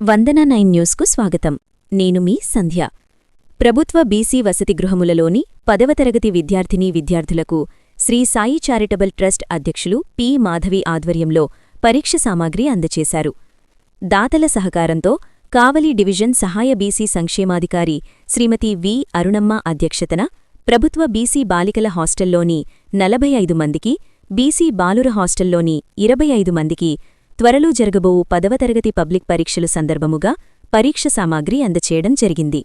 వందన 9 న్యూస్కు స్వాగతం. నేను మీ సంధ్య. ప్రభుత్వ బీసీ వసతి గృహములలోని 10వ తరగతి విద్యార్థులకు శ్రీ సాయి చారిటబుల్ ట్రస్ట్ అధ్యక్షులు పి. మాధవి ఆధ్వర్యంలో పరీక్ష సామాగ్రి అందచేశారు. దాతల సహకారంతో కావలి డివిజన్ సహాయ బీసీ సంక్షేమాధికారి శ్రీమతి వి. అరుణమ్మ అధ్యక్షతన ప్రభుత్వ బీసీ బాలికల హాస్టల్లోని 45 మందికి, బీసీ బాలుర హాస్టల్లోని 25 మందికి త్వరలో జరగబోవు 10వ తరగతి పబ్లిక్ పరీక్షలు సందర్భముగా పరీక్ష సామాగ్రి అందచేయడం జరిగింది.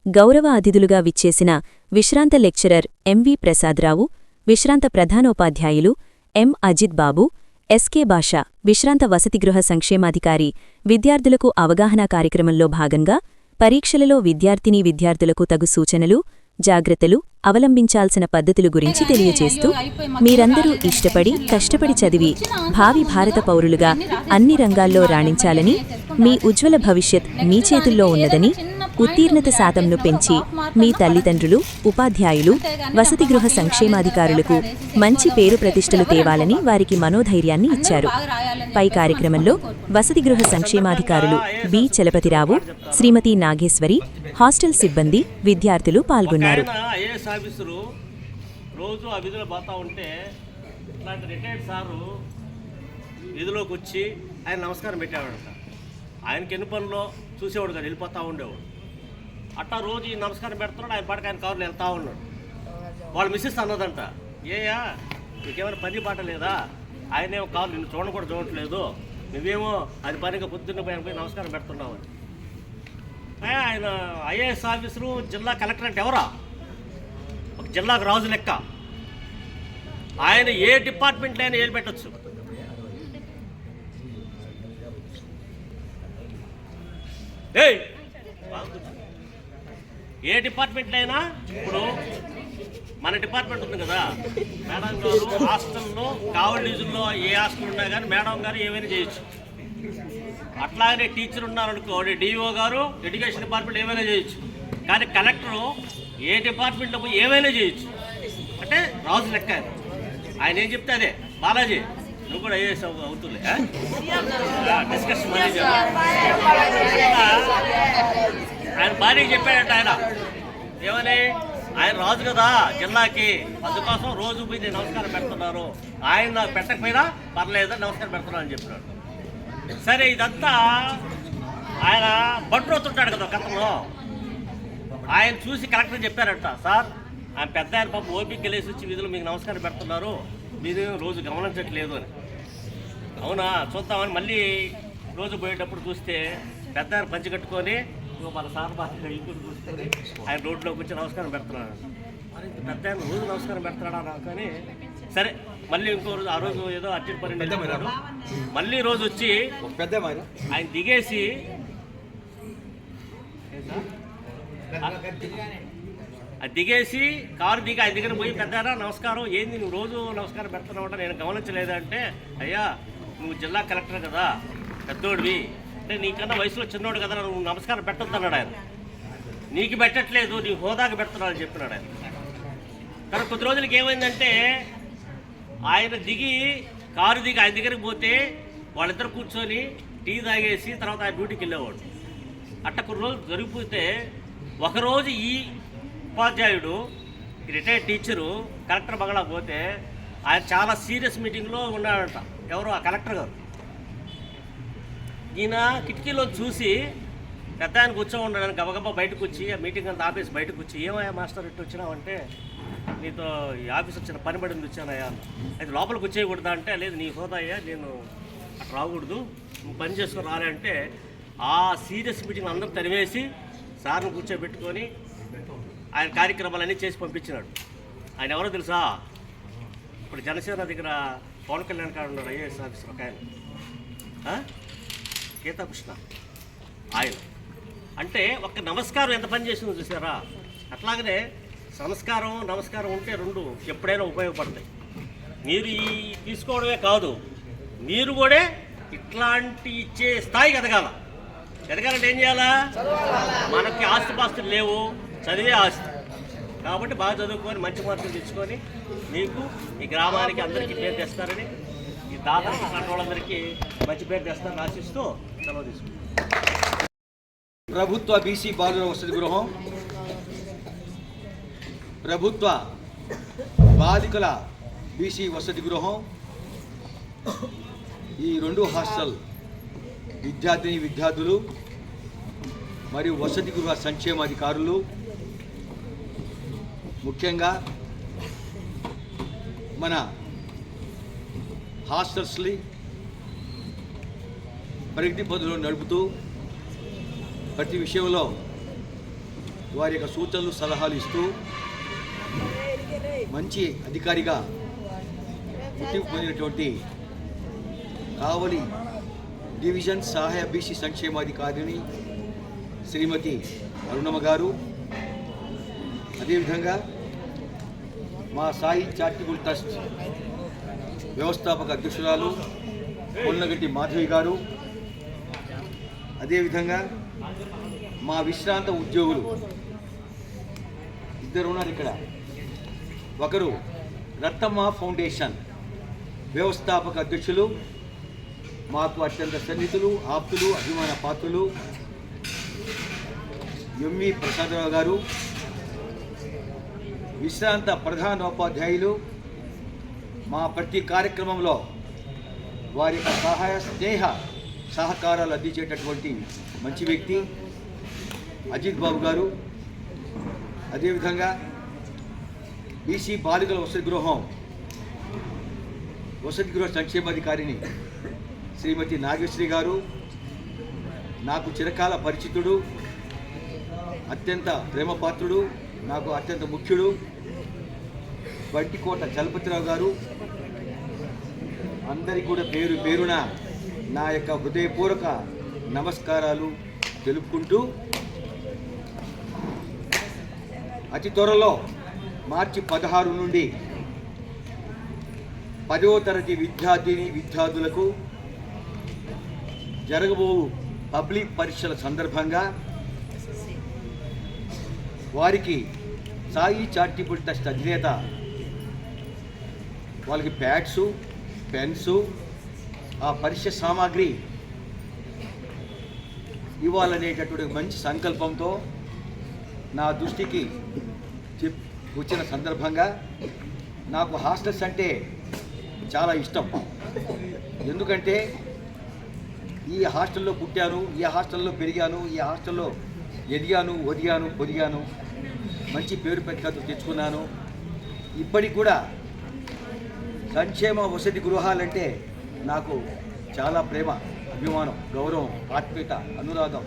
గౌరవ అతిథులుగా విచ్చేసిన విశ్రాంత లెక్చరర్ ఎంవి ప్రసాదరావు, విశ్రాంత ప్రధానోపాధ్యాయులు ఎం. అజిత్ బాబు, ఎస్కే భాష, విశ్రాంత వసతిగృహ సంక్షేమాధికారి విద్యార్థులకు అవగాహన కార్యక్రమంలో భాగంగా పరీక్షలలో విద్యార్థులకు తగు సూచనలు, జాగ్రత్తలు, అవలంబించాల్సిన పద్ధతులు గురించి తెలియచేస్తూ, మీరందరూ ఇష్టపడి కష్టపడి చదివి భావి భారత పౌరులుగా అన్ని రంగాల్లో రాణించాలని, మీ ఉజ్వల భవిష్యత్ మీ చేతుల్లో ఉన్నదని, ఉత్తీర్ణత శాతంను పెంచి మీ తల్లిదండ్రులు, ఉపాధ్యాయులు, వసతిగృహ సంక్షేమాధికారులకు మంచి పేరు ప్రతిష్టలు తేవాలని వారికి మనోధైర్యాన్ని ఇచ్చారు. పై కార్యక్రమంలో వసతిగృహ సంక్షేమాధికారులు బి. చలపతిరావు, శ్రీమతి నాగేశ్వరి, హాస్టల్ సిబ్బంది, విద్యార్థులు పాల్గొన్నారు. ఆయనకి ఎన్ని పనులు చూసేవాడు కదా, వెళ్ళిపోతూ ఉండేవాడు. అట్టా రోజు ఈ నమస్కారం పెడుతున్నాడు, ఆయన పాటకు ఆయన కారులో వెళ్తూ ఉన్నాడు. వాళ్ళు మిస్సెస్ అన్నదంట, ఏయా నీకేమైనా పని పాట లేదా, ఆయనేమో కారు నిన్ను కూడా చూడట్లేదు, నువ్వేమో అది పనిగా పొద్దున్న పోయి నమస్కారం పెడుతున్నావు అని. ఆయన ఐఏఎస్ ఆఫీసరు, జిల్లా కలెక్టర్ అంటే ఎవరా? ఒక జిల్లాకు రాజు లెక్క. ఆయన ఏ డిపార్ట్మెంట్లో అయినా ఏలు పెట్టచ్చు. ఏ డిపార్ట్మెంట్లో అయినా, ఇప్పుడు మన డిపార్ట్మెంట్ ఉంది కదా, మేడం గారు హాస్టల్లో కావలి డివిజన్లో ఏ హాస్టల్ ఉన్నా కానీ మేడం గారు ఏమైనా చేయొచ్చు. అట్లాగే టీచర్ ఉన్నారనుకో, డిఓ గారు ఎడ్యుకేషన్ డిపార్ట్మెంట్ ఏమైనా చేయొచ్చు. కానీ కలెక్టరు ఏ డిపార్ట్మెంట్లో పోయి ఏమైనా చేయొచ్చు. అంటే రాజు లెక్క ఆయన ఏం చెప్తే అదే. బాలాజీ నువ్వు కూడా ఐఏఎస్ అవుతుంది. డిస్కషన్ ఆయన భార్యకి చెప్పాడంట. ఆయన ఏమని, ఆయన రాజు కదా జిల్లాకి, అందుకోసం రోజు పోయి నేను నమస్కారం పెడుతున్నారు, ఆయన పెట్టకపోయినా పర్లేదు నమస్కారం పెడుతున్నాను అని చెప్పినాడు. సరే, ఇదంతా ఆయన బండ్రోతుంటాడు కదా గతంలో, ఆయన చూసి కలెక్టర్ చెప్పారంట, సార్ ఆయన పెద్ద ఆయన పాప ఓపిక వెళ్ళేసి వచ్చి వీధులు మీకు నమస్కారం పెడుతున్నారు, మీరు రోజు గమనించట్లేదు అని. అవునా, చూద్దామని మళ్ళీ రోజు పోయేటప్పుడు చూస్తే పెద్ద ఆయన పంచి కట్టుకొని మన సార్ బాగా ఇంటికి చూసుకొని ఆయన రోడ్లోకి వచ్చి నమస్కారం పెడుతున్నాడు. పెద్ద ఆయన రోజు నమస్కారం పెడుతున్నాడా కానీ, సరే మళ్ళీ ఇంకో రోజు, ఆ రోజు ఏదో అర్జెంట్ పని వెళ్ళాడు. మళ్ళీ రోజు వచ్చి ఆయన దిగేసి కారు దిగి ఆయన దగ్గర పోయి, పెద్దారా నమస్కారం, ఏంది నువ్వు రోజు నమస్కారం పెడుతున్నావు అంటే నేను గమనించలేదంటే, అయ్యా నువ్వు జిల్లా కలెక్టర్ కదా, పెద్దోడివి, అంటే నీకన్నా వయసులో చిన్నోడు కదా, నువ్వు నమస్కారం పెట్టొద్దు అన్నాడు ఆయన. నీకు పెట్టట్లేదు, నీ హోదాకు పెడుతున్నావు అని చెప్పినాడు ఆయన. కానీ కొద్ది రోజులకి ఏమైందంటే, ఆయన కారు దిగి ఆయన దగ్గరికి పోతే వాళ్ళిద్దరు కూర్చొని టీ తాగేసి తర్వాత ఆయన డ్యూటీకి వెళ్ళేవాడు. అట్ట కొన్ని రోజులు జరిగిపోతే, ఒకరోజు ఈ ఉపాధ్యాయుడు రిటైర్డ్ టీచరు కలెక్టర్ బంగ్లా పోతే ఆయన చాలా సీరియస్ మీటింగ్లో ఉన్నాడంట. ఎవరు? ఆ కలెక్టర్ గారు. ఈయన కిటికీలో చూసి పెద్ద ఆయన కూర్చో ఉన్నాడని గబగబా బయటకు వచ్చి, ఆ మీటింగ్ అంతా ఆఫీస్ బయటకు వచ్చి, ఏమయ్యా మాస్టర్ ఇట్టు వచ్చినావంటే, నీతో ఈ ఆఫీస్ వచ్చిన పని పడింది వచ్చానయ్యా. అయితే లోపలికి వచ్చేయకూడదా అంటే, లేదు నీ హోదా అయ్యా, నేను అట్లా రాకూడదు, నువ్వు పని చేసుకొని రాలే అంటే, ఆ సీరియస్ మీటింగ్ అందరూ తరివేసి సార్ను కూర్చోబెట్టుకొని ఆయన కార్యక్రమాలన్నీ చేసి పంపించినాడు. ఆయన ఎవరో తెలుసా? ఇప్పుడు జనసేన దగ్గర పవన్ కళ్యాణ్ గారు ఉన్నాడు, ఐఏఎస్ ఆఫీసర్ ఒక ఆయన, గీతాకృష్ణ. ఆయన అంటే ఒక్క నమస్కారం ఎంత పని చేసిందో చూసారా? అట్లాగనే సంస్కారం, నమస్కారం ఉంటే రెండు ఎప్పుడైనా ఉపయోగపడతాయి. మీరు ఈ తీసుకోవడమే కాదు, మీరు కూడా ఇట్లాంటి ఇచ్చే స్థాయికి ఎదగాలంటే ఏం చేయాలా? మనకి ఆస్తిపాస్తులు లేవు, చదివే ఆస్తి. కాబట్టి బాగా చదువుకొని మంచి మార్కులు తెచ్చుకొని మీకు ఈ గ్రామానికి అందరికీ పేరు తెస్తారని, ఈ దాదాపు వాళ్ళందరికీ మంచి పేరు తెస్తారని ఆశిస్తూ సెలవు తీసుకుంటాం. ప్రభుత్వ బీసీ బాలుర వసతి గృహం, ప్రభుత్వ బాలికల బీసీ వసతి గృహం, ఈ 2 హాస్టల్ విద్యార్థులు మరియు వసతి గృహ సంక్షేమాధికారులు, ముఖ్యంగా మన హాస్టల్స్ని ప్రగతి పథంలో నడుపుతూ ప్రతి విషయంలో వారి యొక్క సూచనలు సలహాలు ఇస్తూ మంచి అధికారిగా గుర్తింపు పొందినటువంటి కావలి డివిజన్ సహాయ బీసీ సంక్షేమాధికారిని శ్రీమతి అరుణమ్మ గారు, అదేవిధంగా మా సాయి చారిటబుల్ ట్రస్ట్ వ్యవస్థాపక అధ్యక్షురాలు పొన్నగంటి మాధవి గారు, అదేవిధంగా మా విశ్రాంత ఉద్యోగులు ఇద్దరు ఉన్నారు ఇక్కడ. ఒకరు రత్తమ్మ ఫౌండేషన్ వ్యవస్థాపక అధ్యక్షులు, మాకు అత్యంత సన్నిహితులు, ఆప్తులు, అభిమాన పాత్రులు ఎంవి ప్రసాదరావు గారు, విశ్రాంత ప్రధానోపాధ్యాయులు, మా ప్రతి కార్యక్రమంలో వారి సహాయ స్నేహ సహకారాలు అందించేటటువంటి మంచి వ్యక్తి అజిత్ బాబు గారు, అదేవిధంగా బీసీ బాలికల వసతి గృహ సంక్షేమాధికారిని శ్రీమతి నాగేశ్వరి గారు, నాకు చిరకాల పరిచితుడు, అత్యంత ప్రేమపాత్రుడు, నాకు అత్యంత ముఖ్యుడు బంటికోట చలపతిరావు గారు. అందరికీ కూడా పేరు పేరున నా యొక్క హృదయపూర్వక నమస్కారాలు తెలుపుకుంటూ, అతి త్వరలో మార్చి 16 నుండి 10వ తరగతి విద్యార్థులకు జరగబోవు పబ్లిక్ పరీక్షల సందర్భంగా వారికి సాయి చారిటబుల్ ట్రస్ట్ అధినేత వాళ్ళకి ప్యాడ్సు, పెన్సు, ఆ పరీక్ష సామాగ్రి ఇవ్వాలనేటటువంటి మంచి సంకల్పంతో నా దృష్టికి వచ్చిన సందర్భంగా నాకు హాస్టల్స్ అంటే చాలా ఇష్టం. ఎందుకంటే ఈ హాస్టల్లో పుట్టాను, ఈ హాస్టల్లో పెరిగాను, ఈ హాస్టల్లో ఎదిగాను, పొదిగాను, మంచి పేరు ప్రఖ్యాతులు తెచ్చుకున్నాను. ఇప్పటికి కూడా సంక్షేమ వసతి గృహాలంటే నాకు చాలా ప్రేమ, అభిమానం, గౌరవం, ఆత్మీయత, అనురాగం,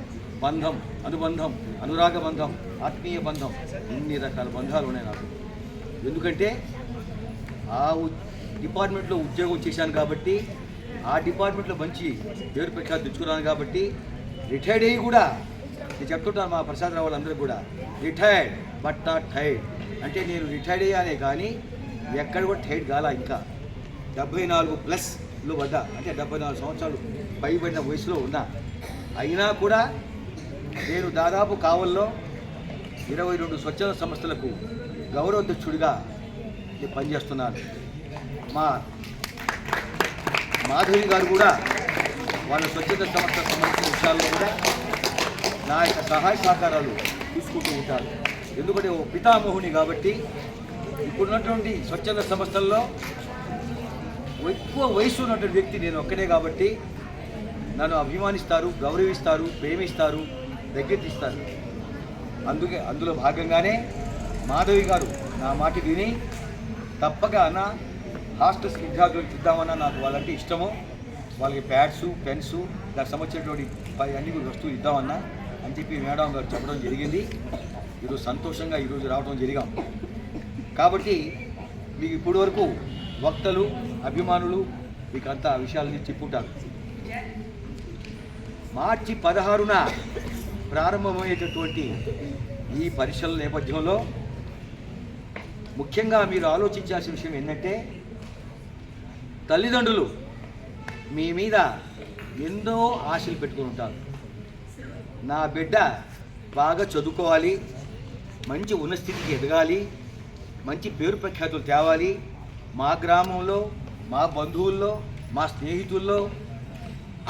అనుబంధం, అనురాగ బంధం, ఆత్మీయ బంధం, ఇన్ని రకాల బంధాలు ఉన్నాయి నాకు. ఎందుకంటే ఆ డిపార్ట్మెంట్లో ఉద్యోగం చేశాను కాబట్టి, ఆ డిపార్ట్మెంట్లో మంచి పేరు ప్రఖ్యాతి తెచ్చుకున్నాను కాబట్టి, రిటైర్డ్ అయ్యి కూడా నేను చెప్తుంటాను మా ప్రసాదరావు వాళ్ళందరూ కూడా, రిటైర్డ్ బట్ నాట్ టైర్డ్. అంటే నేను రిటైర్డ్ అయ్యానే కానీ ఎక్కడ కూడా టైర్డ్ కాలా. ఇంకా 74+లో వద్ద, అంటే 74 సంవత్సరాలు పైబడిన వయసులో ఉన్నా. అయినా కూడా నేను దాదాపు కావల్లో 22 స్వచ్ఛంద సంస్థలకు గౌరవాధ్యక్షుడిగా నేను పనిచేస్తున్నాను. మా మాధవి గారు కూడా వాళ్ళ స్వచ్ఛంద సంస్థలకు సంబంధించిన విషయాల్లో కూడా నా యొక్క సహాయ సహకారాలు తీసుకుంటూ ఉంటారు. ఎందుకంటే ఓ పితామోహుని కాబట్టి ఇప్పుడున్నటువంటి స్వచ్ఛంద సంస్థల్లో ఎక్కువ వయసు ఉన్నటువంటి వ్యక్తి నేను ఒక్కనే కాబట్టి నన్ను అభిమానిస్తారు, గౌరవిస్తారు, ప్రేమిస్తారు, దగ్గర తీస్తారు. అందులో భాగంగానే మాధవి గారు నా మాట విని తప్పక అన్న హాస్టల్స్ విద్యార్థులకు ఇద్దామన్నా, నాకు వాళ్ళంటే ఇష్టము, వాళ్ళకి ప్యాడ్సు, పెన్సు, దానికి సంబంధించినటువంటి అన్ని వస్తువులు ఇద్దామన్నా అని చెప్పి మేడం గారు చెప్పడం జరిగింది. ఈరోజు సంతోషంగా ఈరోజు రావడం జరిగాం. కాబట్టి మీకు ఇప్పటి వరకు వక్తలు, అభిమానులు మీకు అంతా విషయాలని చెప్పుంటారు. మార్చి 16న ప్రారంభమయ్యేటటువంటి ఈ పరీక్షల నేపథ్యంలో ముఖ్యంగా మీరు ఆలోచించాల్సిన విషయం ఏంటంటే, తల్లిదండ్రులు మీ మీద ఎన్నో ఆశలు పెట్టుకుని ఉంటారు. నా బిడ్డ బాగా చదువుకోవాలి, మంచి ఉన్నత స్థితికి ఎదగాలి, మంచి పేరు ప్రఖ్యాతులు తేవాలి, మా గ్రామంలో, మా బంధువుల్లో, మా స్నేహితుల్లో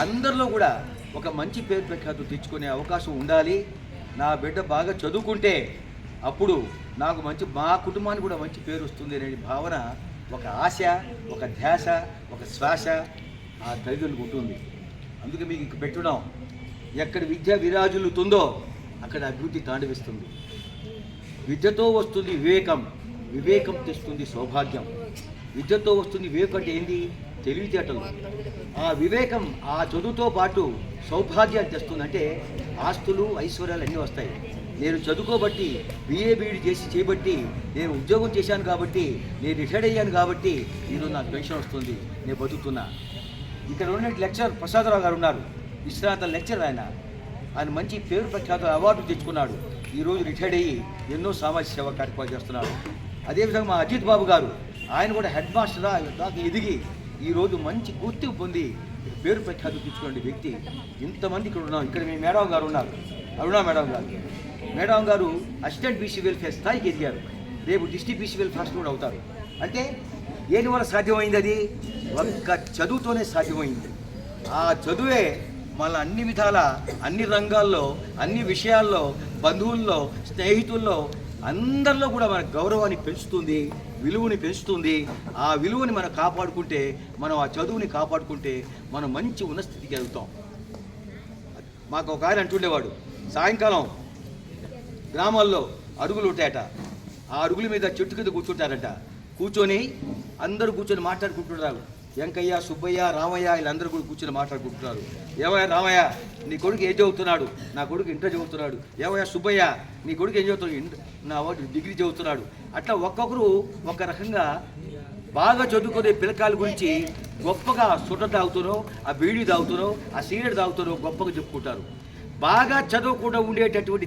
అందరిలో కూడా ఒక మంచి పేరు ప్రఖ్యాతులు తెచ్చుకునే అవకాశం ఉండాలి. నా బిడ్డ బాగా చదువుకుంటే అప్పుడు నాకు మా కుటుంబానికి కూడా మంచి పేరు వస్తుంది అనే భావన, ఒక ఆశ, ఒక ధ్యాస, ఒక శ్వాస ఆ తల్లిదండ్రులకు ఉంటుంది. అందుకే మీకు పెట్టడం, ఎక్కడ విద్య విరాజులుతుందో అక్కడ అభివృద్ధి తాండవిస్తుంది. విద్యతో వస్తుంది వివేకం, వివేకం తెస్తుంది సౌభాగ్యం. విద్యతో వస్తుంది వివేకం అంటే ఏంటి? తెలివితేటలు. ఆ వివేకం ఆ చదువుతో పాటు సౌభాగ్యాలు తెస్తుందంటే ఆస్తులు ఐశ్వర్యాలు అన్నీ వస్తాయి. నేను చదువుకోబట్టి బిఏ బీఈడి చేయబట్టి నేను ఉద్యోగం చేశాను కాబట్టి, నేను రిటైర్డ్ అయ్యాను కాబట్టి ఈరోజు నాకు పెన్షన్ వస్తుంది, నేను బతుకుతున్నా. ఇక్కడ ఉన్న లెక్చరర్ ప్రసాదరావు గారు ఉన్నారు, విశ్రాంత లెక్చరర్. ఆయన మంచి పేరు ప్రఖ్యాత అవార్డు తెచ్చుకున్నాడు. ఈరోజు రిటైర్డ్ అయ్యి ఎన్నో సామాజిక సేవా కార్యక్రమాలు చేస్తున్నాడు. అదేవిధంగా మా అజిత్ బాబు గారు, ఆయన కూడా హెడ్ మాస్టర్ దాకా ఎదిగి ఈరోజు మంచి గుర్తింపు పొంది పేరు ప్రఖ్యాతులు తెచ్చుకునే వ్యక్తి. ఇంతమంది ఇక్కడ ఉన్నాం. ఇక్కడ మీ మేడం గారు ఉన్నారు, అరుణా మేడం గారు. మేడం గారు అసిస్టెంట్ బీసీ వెల్ఫేర్ స్థాయికి ఎదిగారు. రేపు డిస్ట్రిక్ట్ బీసీ వెల్ఫేర్ కూడా అవుతారు. అంటే ఏది వల్ల సాధ్యమైంది? అది ఒక్క చదువుతోనే సాధ్యమైంది. ఆ చదువే మళ్ళీ అన్ని విధాల, అన్ని రంగాల్లో, అన్ని విషయాల్లో, బంధువుల్లో, స్నేహితుల్లో, అందరిలో కూడా మన గౌరవాన్ని పెంచుతుంది, విలువని పెంచుతుంది. ఆ విలువని మనం కాపాడుకుంటే, మనం ఆ చదువుని కాపాడుకుంటే మనం మంచి ఉన్నత స్థితికి వెళ్తాం. మాకు ఒక ఆయన అంటుండేవాడు, సాయంకాలం గ్రామాల్లో అరుగులు ఉంటాయట, ఆ అరుగుల మీద చెట్టు కింద కూర్చుంటారట. కూర్చొని అందరూ కూర్చొని మాట్లాడుకుంటున్నారు. వెంకయ్య, సుబ్బయ్య, రామయ్య వీళ్ళందరూ కూడా కూర్చొని మాట్లాడుకుంటున్నారు. ఏమయ్య రామయ్య, నీ కొడుకు ఏం చదువుతున్నాడు? నా కొడుకు ఇంటర్ చదువుతున్నాడు. ఏమయ్య సుబ్బయ్య, నీ కొడుకు ఏం చదువుతున్నాడు? నా వాడు డిగ్రీ చదువుతున్నాడు. అట్లా ఒక్కొక్కరు ఒక రకంగా బాగా చదువుకునే పిల్లకాయల గురించి గొప్పగా సుట్ట తాగుతారో, ఆ బీడీ తాగుతారో, ఆ సిగరెట్ తాగుతారో గొప్పగా చెప్పుకుంటారు. బాగా చదవకుండా ఉండేటటువంటి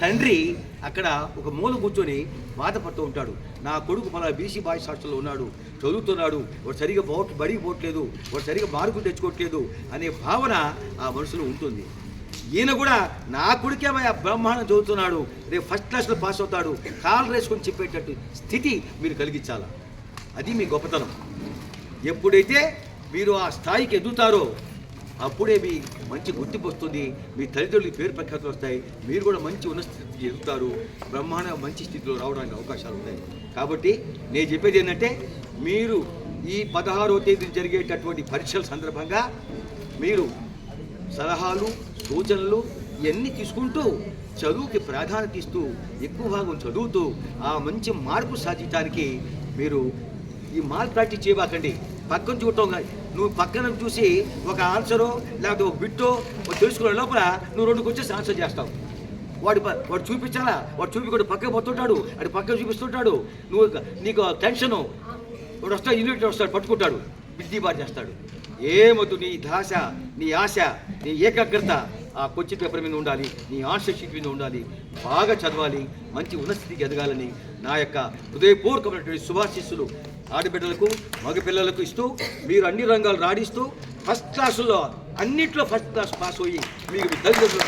తండ్రి అక్కడ ఒక మూల కూర్చొని బాధపడుతూ ఉంటాడు. నా కొడుకు మన బీసీ బాయ్స్ హాస్టల్లో ఉన్నాడు, చదువుతున్నాడు, వాడు సరిగా బడికి పోవట్లేదు, వాడు సరిగా మార్కులు తెచ్చుకోవట్లేదు అనే భావన ఆ మనసులో ఉంటుంది. ఈయన కూడా నా కొడుకే బ్రహ్మాండం చదువుతున్నాడు, రేపు ఫస్ట్ క్లాస్లో పాస్ అవుతాడు, కాలు వేసుకొని చెప్పేటట్టు స్థితి మీరు కలిగించాలా. అది మీ గొప్పతనం. ఎప్పుడైతే మీరు ఆ స్థాయికి ఎదుగుతారో అప్పుడే మీ మంచి గుర్తింపు వస్తుంది, మీ తల్లిదండ్రులకి పేరు ప్రఖ్యాతులు వస్తాయి, మీరు కూడా మంచి ఉన్నత స్థితికి ఎదుగుతారు, బ్రహ్మాండ మంచి స్థితిలో రావడానికి అవకాశాలు ఉంటాయి. కాబట్టి నేను చెప్పేది ఏంటంటే, మీరు ఈ 16వ తేదీ జరిగేటటువంటి పరీక్షల సందర్భంగా మీరు సలహాలు, సూచనలు ఇవన్నీ తీసుకుంటూ చదువుకి ప్రాధాన్యత ఇస్తూ ఎక్కువ భాగం చదువుతూ ఆ మంచి మార్పు సాధించడానికి మీరు ఈ మాల్ ప్రాక్టీస్ చేయబాకండి. పక్కన చూడటం కాదు, నువ్వు పక్కన చూసి ఒక ఆన్సరో లేకపోతే ఒక బిట్టో తెలుసుకునే లోపల నువ్వు 2 క్వశ్చన్స్ ఆన్సర్ చేస్తావు. వాడు చూపించాలా, వాడు చూపించుకుంటూ పక్కకు పోతుంటాడు, అది పక్కకు చూపిస్తుంటాడు. నీకు టెన్షను, వాడు వస్తాడు, యూనిట్ వస్తాడు, పట్టుకుంటాడు, బిడ్డీబాటు చేస్తాడు. ఏమొద్దు, నీ ధ్యాస, నీ ఆశ, నీ ఏకాగ్రత ఆ క్వశ్చన్ పేపర్ మీద ఉండాలి, నీ ఆన్సర్ షీట్ మీద ఉండాలి. బాగా చదవాలి, మంచి ఉన్నత స్థితికి ఎదగాలని నా యొక్క హృదయపూర్వకమైనటువంటి శుభాశీస్సులు ఆడబిడ్డలకు, మగపిల్లలకు ఇస్తూ మీరు అన్ని రంగాలు రాణిస్తూ ఫస్ట్ క్లాసుల్లో అన్నింటిలో ఫస్ట్ క్లాస్ పాస్ అయ్యి మీకు తల్లిదండ్రులు